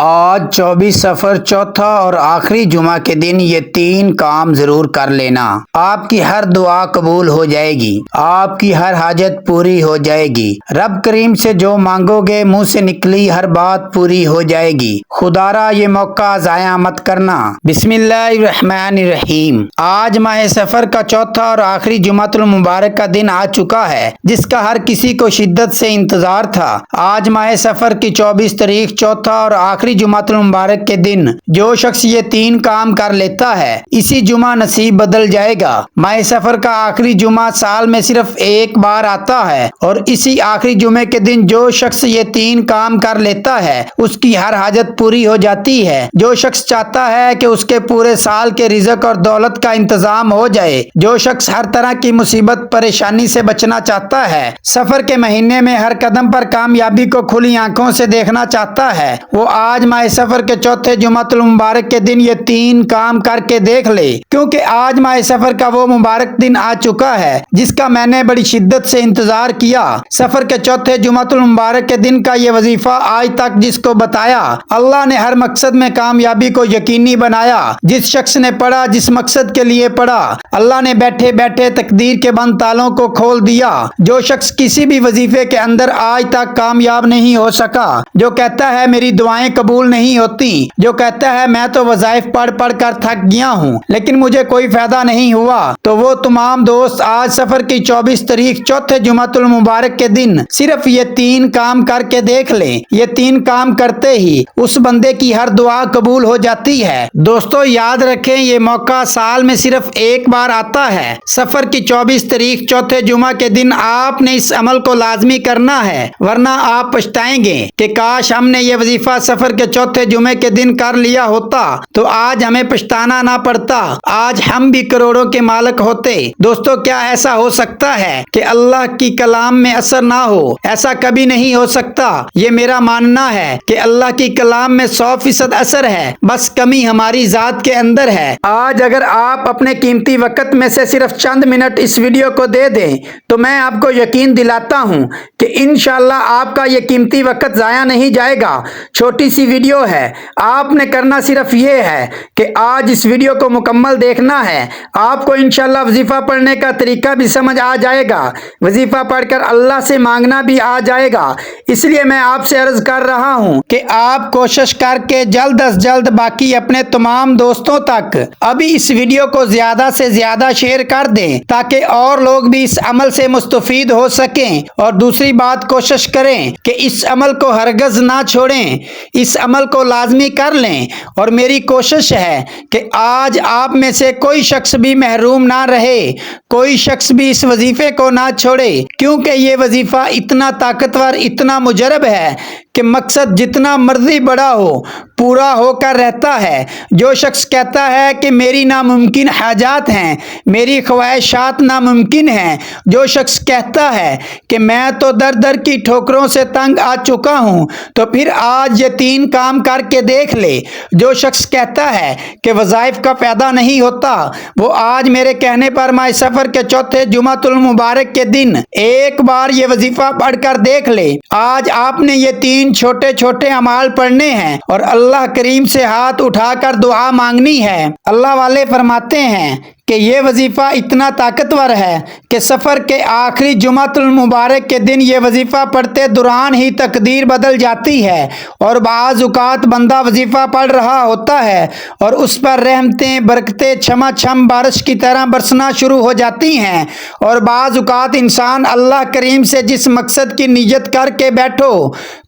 آج 24 سفر چوتھا اور آخری جمعہ کے دن یہ 3 کام ضرور کر لینا۔ آپ کی ہر دعا قبول ہو جائے گی، آپ کی ہر حاجت پوری ہو جائے گی، رب کریم سے جو مانگو گے منہ سے نکلی ہر بات پوری ہو جائے گی۔ خدارا یہ موقع ضائع مت کرنا۔ بسم اللہ الرحمن الرحیم۔ آج ماہ سفر کا چوتھا اور آخری جمعۃ المبارک کا دن آ چکا ہے، جس کا ہر کسی کو شدت سے انتظار تھا۔ آج ماہ سفر کی 24 تاریخ چوتھا اور آخری جمعۃ المبارک کے دن جو شخص یہ 3 کام کر لیتا ہے، اسی جمعہ نصیب بدل جائے گا۔ ماہ سفر کا آخری جمعہ سال میں صرف ایک بار آتا ہے، اور اسی آخری جمعے کے دن جو شخص یہ 3 کام کر لیتا ہے اس کی ہر حاجت پوری ہو جاتی ہے۔ جو شخص چاہتا ہے کہ اس کے پورے سال کے رزق اور دولت کا انتظام ہو جائے، جو شخص ہر طرح کی مصیبت پریشانی سے بچنا چاہتا ہے، سفر کے مہینے میں ہر قدم پر کامیابی کو کھلی آنکھوں سے دیکھنا چاہتا ہے، وہ آج ماہ سفر کے چوتھے جمعۃ المبارک کے دن یہ 3 کام کر کے دیکھ لے، کیونکہ آج ماہ سفر کا وہ مبارک دن آ چکا ہے جس کا میں نے بڑی شدت سے انتظار کیا۔ سفر کے چوتھے جمعۃ المبارک کے دن کا یہ وظیفہ آج تک جس کو بتایا، اللہ نے ہر مقصد میں کامیابی کو یقینی بنایا۔ جس شخص نے پڑھا، جس مقصد کے لیے پڑھا، اللہ نے بیٹھے بیٹھے تقدیر کے بند تالوں کو کھول دیا۔ جو شخص کسی بھی وظیفے کے اندر آج تک کامیاب نہیں ہو سکا، جو کہتا ہے میری دعائیں قبول نہیں ہوتی، جو کہتا ہے میں تو وظائف پڑھ پڑھ کر تھک گیا ہوں لیکن مجھے کوئی فائدہ نہیں ہوا، تو وہ تمام دوست آج سفر کی 24 تاریخ چوتھے جمعۃ المبارک کے دن صرف یہ 3 کام کر کے دیکھ لیں۔ یہ 3 کام کرتے ہی اس بندے کی ہر دعا قبول ہو جاتی ہے۔ دوستو یاد رکھیں، یہ موقع سال میں صرف ایک بار آتا ہے۔ سفر کی 24 تاریخ چوتھے جمعہ کے دن آپ نے اس عمل کو لازمی کرنا ہے، ورنہ آپ پچھتائیں گے کہ کاش ہم نے یہ وظیفہ سفر کے چوتھے جمعے کے دن کر لیا ہوتا تو آج ہمیں پچھتانا نہ پڑتا، آج ہم بھی کروڑوں کے مالک ہوتے۔ دوستو کیا ایسا ہو سکتا ہے کہ اللہ کی کلام میں اثر نہ ہو؟ ایسا کبھی نہیں ہو سکتا۔ یہ میرا ماننا ہے کہ اللہ کی کلام میں 100% اثر ہے، بس کمی ہماری ذات کے اندر ہے۔ آج اگر آپ اپنے قیمتی وقت میں سے صرف چند منٹ اس ویڈیو کو دے دیں تو میں آپ کو یقین دلاتا ہوں کہ انشاءاللہ آپ کا یہ قیمتی وقت ضائع نہیں جائے گا۔ چھوٹی سی ویڈیو ہے، آپ نے کرنا صرف یہ ہے کہ آج اس ویڈیو کو مکمل دیکھنا ہے۔ آپ کو انشاءاللہ وظیفہ پڑھنے کا طریقہ بھی سمجھ آ جائے گا، وظیفہ پڑھ کر اللہ سے مانگنا بھی آ جائے گا۔ اس لیے میں آپ سے عرض کر رہا ہوں کہ آپ کوشش کر کے جلد از جلد باقی اپنے تمام دوستوں تک ابھی اس ویڈیو کو زیادہ سے زیادہ شیئر کر دیں تاکہ اور لوگ بھی اس عمل سے مستفید ہو سکیں۔ اور دوسری بات، کوشش کریں کہ اس عمل کو ہرگز نہ چھوڑیں، اس عمل کو لازمی کر لیں۔ اور میری کوشش ہے کہ آج آپ میں سے کوئی شخص بھی محروم نہ رہے، کوئی شخص بھی اس وظیفے کو نہ چھوڑے، کیونکہ یہ وظیفہ اتنا طاقتور، اتنا مجرب ہے کہ مقصد جتنا مرضی بڑا ہو پورا ہو کر رہتا ہے۔ جو شخص کہتا ہے کہ میری ناممکن حاجات ہیں، میری خواہشات ناممکن ہیں، جو شخص کہتا ہے کہ میں تو در در کی ٹھوکروں سے تنگ آ چکا ہوں، تو پھر آج یہ 3 کام کر کے دیکھ لے۔ جو شخص کہتا ہے کہ وظائف کا فائدہ نہیں ہوتا، وہ آج میرے کہنے پر ماہ سفر کے چوتھے جمعۃ المبارک کے دن ایک بار یہ وظیفہ پڑھ کر دیکھ لے۔ آج آپ نے یہ 3 چھوٹے چھوٹے اعمال پڑھنے ہیں اور اللہ کریم سے ہاتھ اٹھا کر دعا مانگنی ہے۔ اللہ والے فرماتے ہیں کہ یہ وظیفہ اتنا طاقتور ہے کہ سفر کے آخری جمعۃ المبارک کے دن یہ وظیفہ پڑھتے دوران ہی تقدیر بدل جاتی ہے، اور بعض اوقات بندہ وظیفہ پڑھ رہا ہوتا ہے اور اس پر رحمتیں، برکتیں چھما چھم بارش کی طرح برسنا شروع ہو جاتی ہیں، اور بعض اوقات انسان اللہ کریم سے جس مقصد کی نیت کر کے بیٹھو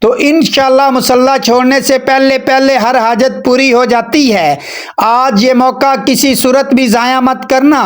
تو انشاءاللہ مصلی چھوڑنے سے پہلے پہلے ہر حاجت پوری ہو جاتی ہے۔ آج یہ موقع کسی صورت بھی ضائع مت کرنا،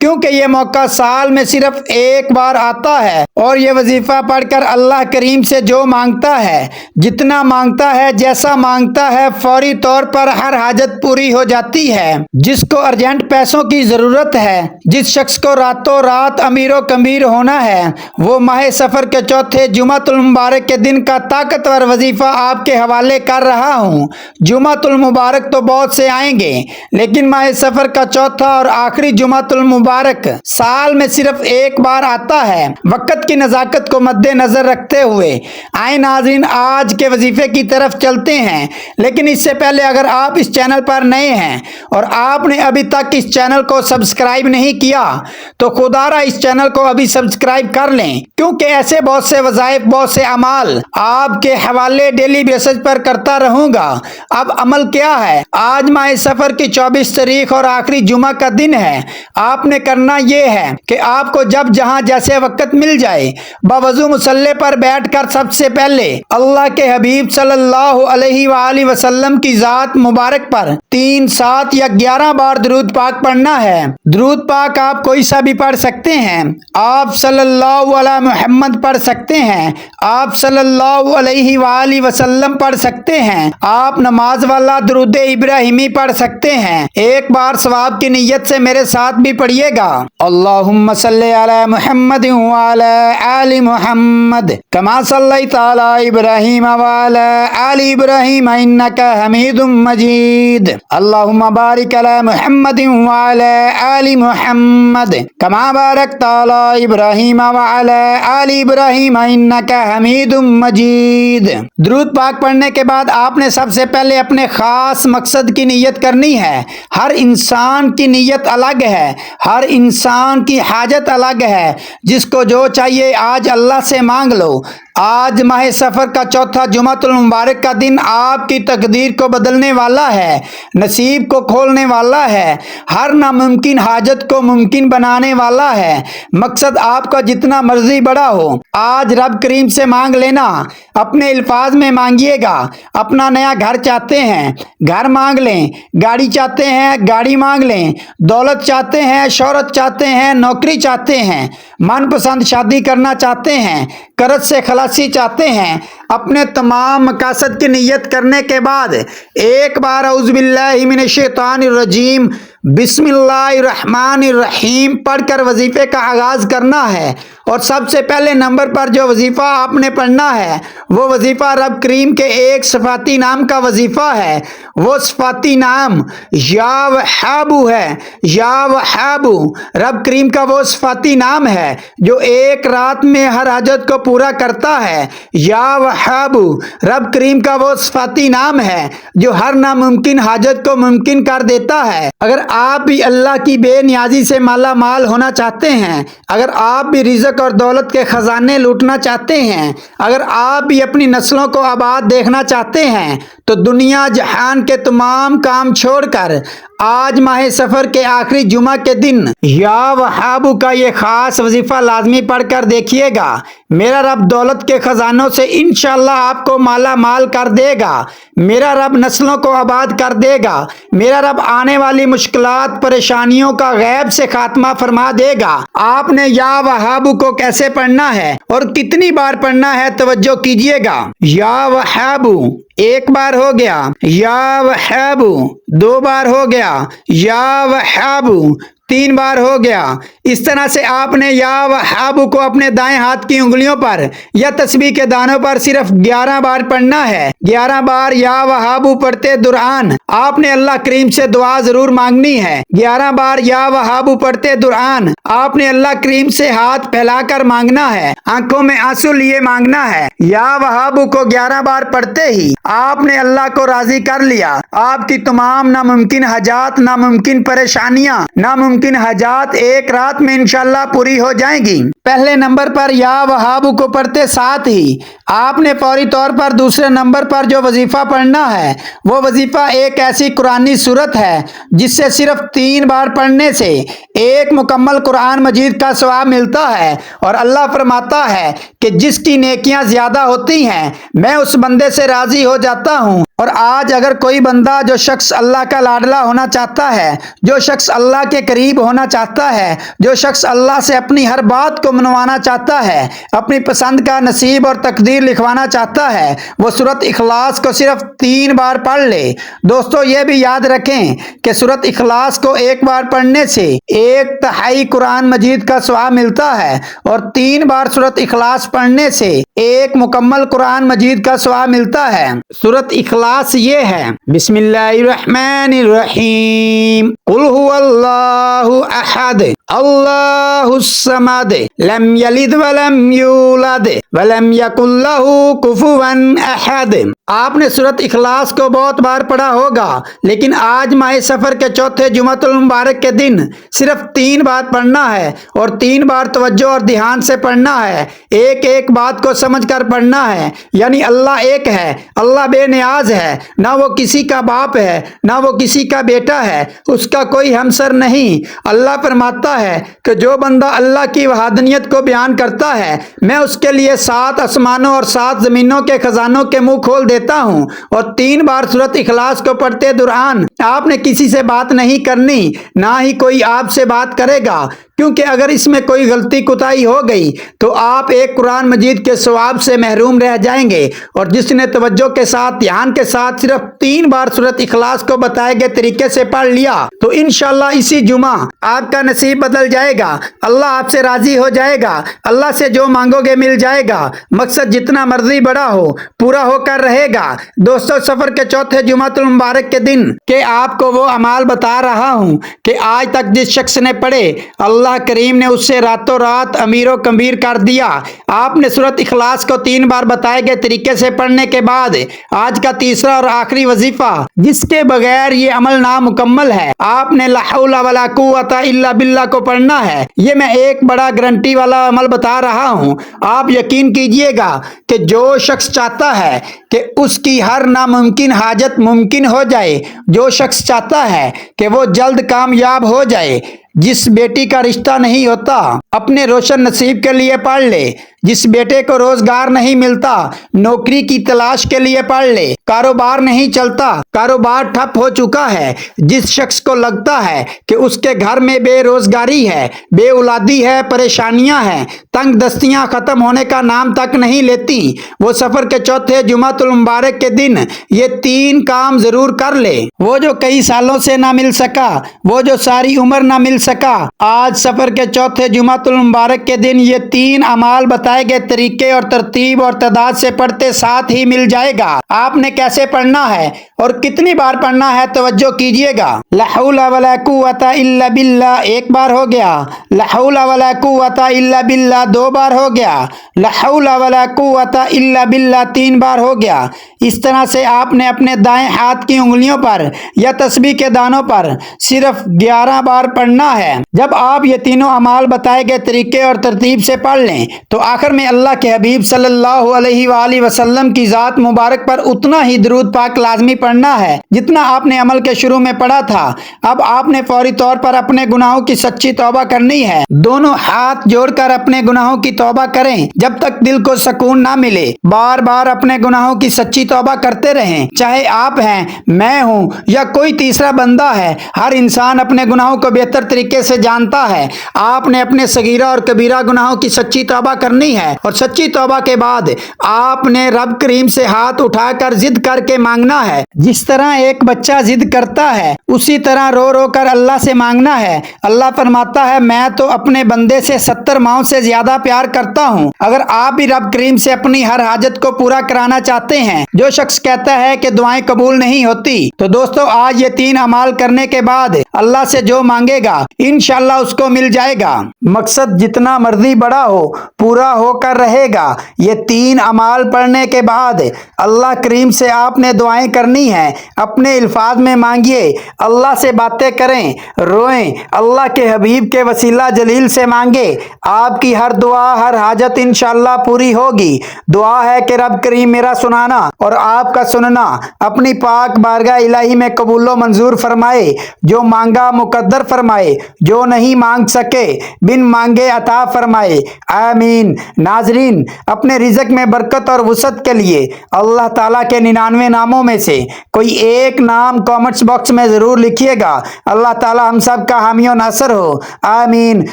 کیونکہ یہ موقع سال میں صرف ایک بار آتا ہے، اور یہ وظیفہ پڑھ کر اللہ کریم سے جو مانگتا ہے، جتنا مانگتا ہے، جیسا مانگتا ہے، فوری طور پر ہر حاجت پوری ہو جاتی ہے۔ جس کو ارجنٹ پیسوں کی ضرورت ہے، جس شخص کو راتوں رات امیر و کبیر ہونا ہے، وہ ماہ سفر کے چوتھے جمعۃ المبارک کے دن کا طاقتور وظیفہ آپ کے حوالے کر رہا ہوں۔ جمعۃ المبارک تو بہت سے آئیں گے، لیکن ماہ سفر کا چوتھا اور آخری आखिरी जुमातुल मुबारक साल में सिर्फ एक बार आता है। वक्त की नज़ाकत को मद्देनजर रखते हुए आए नाज़रीन, आज के वजीफे की तरफ चलते हैं। लेकिन इससे पहले अगर आप इस चैनल पर नए हैं और आपने अभी तक इस चैनल को सब्सक्राइब नहीं किया तो खुदारा इस चैनल को अभी सब्सक्राइब कर लें, क्योंकि ऐसे बहुत से वज़ाइफ, बहुत से अमाल आपके हवाले डेली बेसिस पर करता रहूंगा। अब अमल क्या है? आज माह सफर की 24 तारीख और आखिरी जुमा का दिन है। आपने करना यह है कि आपको जब जहां जैसे वक्त मिल जाए बावजू मुसल्ले पर बैठकर सबसे पहले अल्लाह के हबीब सल्लल्लाहु अलैहि वसल्लम की जात मुबारक पर 3, 7 या 11 बार दुरूद पाक पढ़ना है। दुरूद पाक आप कोई सा भी पढ़ सकते हैं। आप सल्लल्लाहु अला मुहम्मद पढ़ सकते हैं, आप सल्लल्लाहु अलैहि वसल्लम पढ़ सकते हैं, आप नमाज वाला दुरूद इब्राहिमी पढ़ सकते हैं। एक बार सवाब की नीयत से मेरे साथ भी पढ़िएगा। अल्लाहुम्मा सल्ली अला मुहम्मद व अला आलि मुहम्मद कमा सल्लैता अला इब्राहीम व अला आलि इब्राहीम इन्नका हमीदुम मजीद। अल्लाहुम्मा बारिक अला मुहम्मद व अला आलि मुहम्मद कमा बारकता अला इब्राहीम व अला आलि इब्राहीम इन्नका हमीदुम मजीद। दुरूद पाक पढ़ने के बाद आपने सबसे पहले अपने खास मकसद की नीयत करनी है। हर इंसान की नीयत अलग है, हर इंसान की हाजत अलग है। जिसको जो चाहिए आज अल्लाह से मांग लो। आज माह सफर का चौथा जुमातुल मुबारक का दिन आपकी तकदीर को बदलने वाला है, नसीब को खोलने वाला है, हर नामुमकिन हाजत को मुमकिन बनाने वाला है। मकसद आपका जितना मर्जी बड़ा हो, आज रब करीम से मांग लेना। अपने अल्फाज में मांगिएगा। अपना नया घर चाहते हैं, घर मांग लें। गाड़ी चाहते हैं, गाड़ी मांग लें। दौलत चाहते हैं, शोहरत चाहते हैं, नौकरी चाहते हैं। मनपसंद शादी करना चाहते हैं, कर्ज से खलासी चाहते हैं। अपने तमाम मकासद की नीयत करने के बाद एक बार औज़ु बिल्लाहि मिनश शैतानिर रजीम बिस्मिल्लाहिर्रहमानिर्रहीम पढ़कर वजीफे का आगाज करना है। और सबसे पहले नंबर पर जो वजीफा आपने पढ़ना है वो वजीफा रब करीम के एक सफाती नाम का वजीफा है। वो सफाती नाम या वहाबू है। या वहाबू रब करीम का वो सफाती नाम है जो एक रात में हर हाजत को पूरा करता है। या वहाबू रब करीम का वो सफाती नाम है जो हर नामुमकिन हाजत को मुमकिन कर देता है। अगर आप भी अल्लाह की बेनियाजी से माला माल होना चाहते हैं, अगर आप भी रिज़्क और दौलत के खजाने लूटना चाहते हैं, अगर आप भी अपनी नस्लों को आबाद देखना चाहते हैं, तो दुनिया जहान के तमाम काम छोड़कर आज माह सफर के आखिरी जुमा के दिन या वहाबू का ये खास वजीफा लाजमी पढ़कर देखिएगा। मेरा रब दौलत के खजानों से इंशाअल्लाह आपको माला माल कर देगा। मेरा रब नस्लों को आबाद कर देगा। मेरा रब आने वाली मुश्किलात परेशानियों का गैब से खात्मा फरमा देगा। आपने या वहाबू को कैसे पढ़ना है और कितनी बार पढ़ना है, तवज्जो कीजिएगा। या वहाबू एक बार हो गया, या वहाबू 2 बार हो गया, या वहाबू 3 बार हो गया। इस तरह से आपने या वहाबू को अपने दाएं हाथ की उंगलियों पर या तस्बीह के दानों पर सिर्फ 11 बार पढ़ना है। 11 बार या वहाबू पढ़ते दौरान आपने अल्लाह करीम से दुआ जरूर मांगनी है। 11 बार या वहाबू पढ़ते दौरान आपने अल्लाह करीम से हाथ फैलाकर मांगना है, आंखों में आंसू लिए मांगना है। या वहाबू को 11 बार पढ़ते ही आपने अल्लाह को राजी कर लिया। आपकी तमाम नामुमकिन हजात, नामुमकिन परेशानियां, नामुमकिन हजात एक रात में इंशाल्लाह पूरी हो जाएंगी। पहले नंबर पर या वहाबू को पढ़ते साथ ही आपने फौरी तौर पर दूसरे नंबर पर जो वजीफा पढ़ना है वो वजीफा एक ऐसी कुरानी सूरत है जिससे सिर्फ 3 बार पढ़ने से एक मुकम्मल कुरान मजीद का सवाब मिलता है। और अल्लाह फरमाता है कि जिसकी नेकियां ज्यादा होती हैं मैं उस बंदे से राजी हो जाता हूँ। और आज अगर कोई बंदा, जो शख्स अल्लाह का लाडला होना चाहता है, जो शख्स अल्लाह के करीब होना चाहता है, जो शख्स अल्लाह से अपनी हर बात को मनवाना चाहता है, अपनी पसंद का नसीब और तकदीर लिखवाना चाहता है, वो सूरत इखलास को सिर्फ 3 बार पढ़ ले। दोस्तों ये भी याद रखें कि सूरत इखलास को एक बार पढ़ने से 1/3 कुरान मजीद का सवाब मिलता है और 3 बार सूरत इखलास पढ़ने से एक मुकम्मल कुरान मजीद का सवाब मिलता है। सूरत इखलास ये है, बिस्मिल्लाहिर्रहमानिर्रहीम कुल हुवल्लाहु अहद अल्लाहुस समद लम यलिद वलम यूलद वलम यकुल लहू कुफुवन अहद। आपने सूरत इखलास को बहुत बार पढ़ा होगा, लेकिन आज माह सफर के चौथे जुमातुल मुबारक के दिन सिर्फ 3 बार पढ़ना है और 3 बार तवज्जो और ध्यान से पढ़ना है। एक एक बात को समझकर पढ़ना है, यानी अल्लाह एक है, अल्लाह बेनियाज है, ना वो किसी का बाप है ना वो किसी का बेटा है, उसका कोई हमसर नहीं। अल्लाह फरमाता है कि जो बंदा अल्लाह की वहादनियत को बयान करता है, मैं उसके लिए 7 आसमानों और 7 जमीनों के खजानों के मुंह खोल देता हूँ। और 3 बार सूरत इखलास को पढ़ते दौरान आपने किसी से बात नहीं करनी, ना ही कोई आपसे बात करेगा, क्योंकि अगर इसमें कोई गलती कुताही हो गई तो आप एक कुरान मजीद के सवाब से महरूम रह जाएंगे। और जिसने तवज्जो के साथ ध्यान के साथ सिर्फ 3 बार सूरत इखलास को बताए गए तरीके से पढ़ लिया तो इंशाल्लाह इसी जुमा आपका नसीब बदल जाएगा, अल्लाह आपसे राजी हो जाएगा, अल्लाह से जो मांगोगे मिल जाएगा, मकसद जितना मर्जी बड़ा हो पूरा होकर रहेगा। दोस्तों, सफर के चौथे जुमातुल मुबारक के दिन के आपको वो अमाल बता रहा हूँ कि आज तक जिस शख्स ने पढ़े अल्लाह करीम ने उससे रातों रात अमीरो कबीर कर दिया। आपने सूरत इखलास को 3 बार बताए गए तरीके से पढ़ने के बाद आज का तीसरा और आखिरी वजीफा, जिसके बगैर ये अमल नामुकम्मल है, आपने ला हौला वला कुव्वता इल्ला बिल्लाह को पढ़ना है। ये मैं एक बड़ा गारंटी वाला अमल बता रहा हूँ। आप यकीन कीजिएगा कि जो शख्स चाहता है कि उसकी हर नामुमकिन हाजत मुमकिन हो जाए, जो शख्स चाहता है कि वो जल्द कामयाब हो जाए, जिस बेटी का रिश्ता नहीं होता अपने रोशन नसीब के लिए पढ़ ले, जिस बेटे को रोजगार नहीं मिलता नौकरी की तलाश के लिए पढ़ ले, कारोबार नहीं चलता कारोबार ठप हो चुका है, जिस शख्स को लगता है कि उसके घर में बेरोजगारी है, बेऔलादी है, परेशानियां हैं, तंग दस्तियां खत्म होने का नाम तक नहीं लेती, वो सफर के चौथे जुमातुल मुबारक के दिन ये 3 काम जरूर कर ले। वो जो कई सालों से ना मिल सका, वो जो सारी उम्र ना मिल सका, आज सफर के चौथे जुमातुल मुबारक के दिन ये 3 अमाल बताए गए तरीके और तरतीब और तादाद से पढ़ते साथ ही मिल जाएगा। आपने कैसे पढ़ना है और कितनी बार पढ़ना है, तवज्जो कीजिएगा। ला हौला वला कुव्वता इल्ला बिल्लाह 1 बार हो गया, ला हौला वला कुव्वता इल्ला बिल्लाह 2 बार हो गया, ला हौला वला कुव्वता इल्ला बिल्लाह 3 बार हो गया। इस तरह से आपने अपने दाएं हाथ की उंगलियों पर या तस्बीह के दानों पर सिर्फ 11 बार पढ़ना है। जब आप ये तीनों अमाल बताए गए तरीके और तरतीब से पढ़ लें तो आखिर में अल्लाह के हबीब सल्लल्लाहु अलैहि वसल्लम की जात मुबारक पर उतना ही दरूद पाक लाजमी पढ़ना है जितना आपने अमल के शुरू में पढ़ा था। अब आपने फौरी तौर पर अपने गुनाहों की सच्ची तौबा करनी है। दोनों हाथ जोड़कर अपने गुनाहों की तौबा करें जब तक दिल को सुकून ना मिले। बार बार अपने गुनाहों की सच्ची तौबा करते रहें, चाहे आप हैं, मैं हूँ या कोई तीसरा बंदा है। हर इंसान अपने गुनाहों को बेहतर तरीके से जानता है। आपने अपने सगीरा और कबीरा गुनाहों की सच्ची तौबा करनी है और सच्ची तौबा के बाद आपने रब करीम से हाथ उठाकर जिद करके मांगना है। जिस तरह एक बच्चा जिद करता है उसी तरह रो रो कर अल्लाह से मांगना है। अल्लाह फरमाता है, मैं तो अपने बंदे से 70 माओं से ज्यादा प्यार करता हूँ। अगर आप भी रब करीम से अपनी हर हाजत को पूरा कराना चाहते हैं। जो शख्स कहता है कि दुआएं कबूल नहीं होती, तो दोस्तों आज ये 3 अमाल करने के बाद अल्लाह से जो मांगेगा इंशाल्लाह उसको मिल जाएगा। मकसद जितना मर्जी बड़ा हो पूरा होकर रहेगा। ये 3 अमाल पढ़ने के बाद अल्लाह करीम से आपने दुआएं करनी है। अपने अल्फाज में मांगिए, अल्लाह से बातें करें, रोएं, अल्लाह के हबीब के वसीला जलील से मांगे। आपकी हर दुआ हर हाजत इंशाल्लाह पूरी होगी। दुआ है कि रब करीम मेरा सुनाना और आपका सुनना अपनी पाक बारगाह इलाही में कबूलो मंजूर फरमाए। जो मांगा मुकद्दर फरमाए, जो नहीं मांग सके बिन मांगे अता फरमाए। आमीन। नाजरीन, अपने रिज़्क में बरकत और वसअत के लिए अल्लाह ताला के 99 नामों में से कोई एक नाम कमेंट्स बॉक्स में जरूर लिखिएगा। अल्लाह ताला हम सब का हामी और नासर हो। आमीन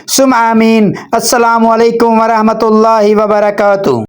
सुम आमीन। अस्सलामु अलैकुम वरहमतुल्लाहि वबरकातुहू।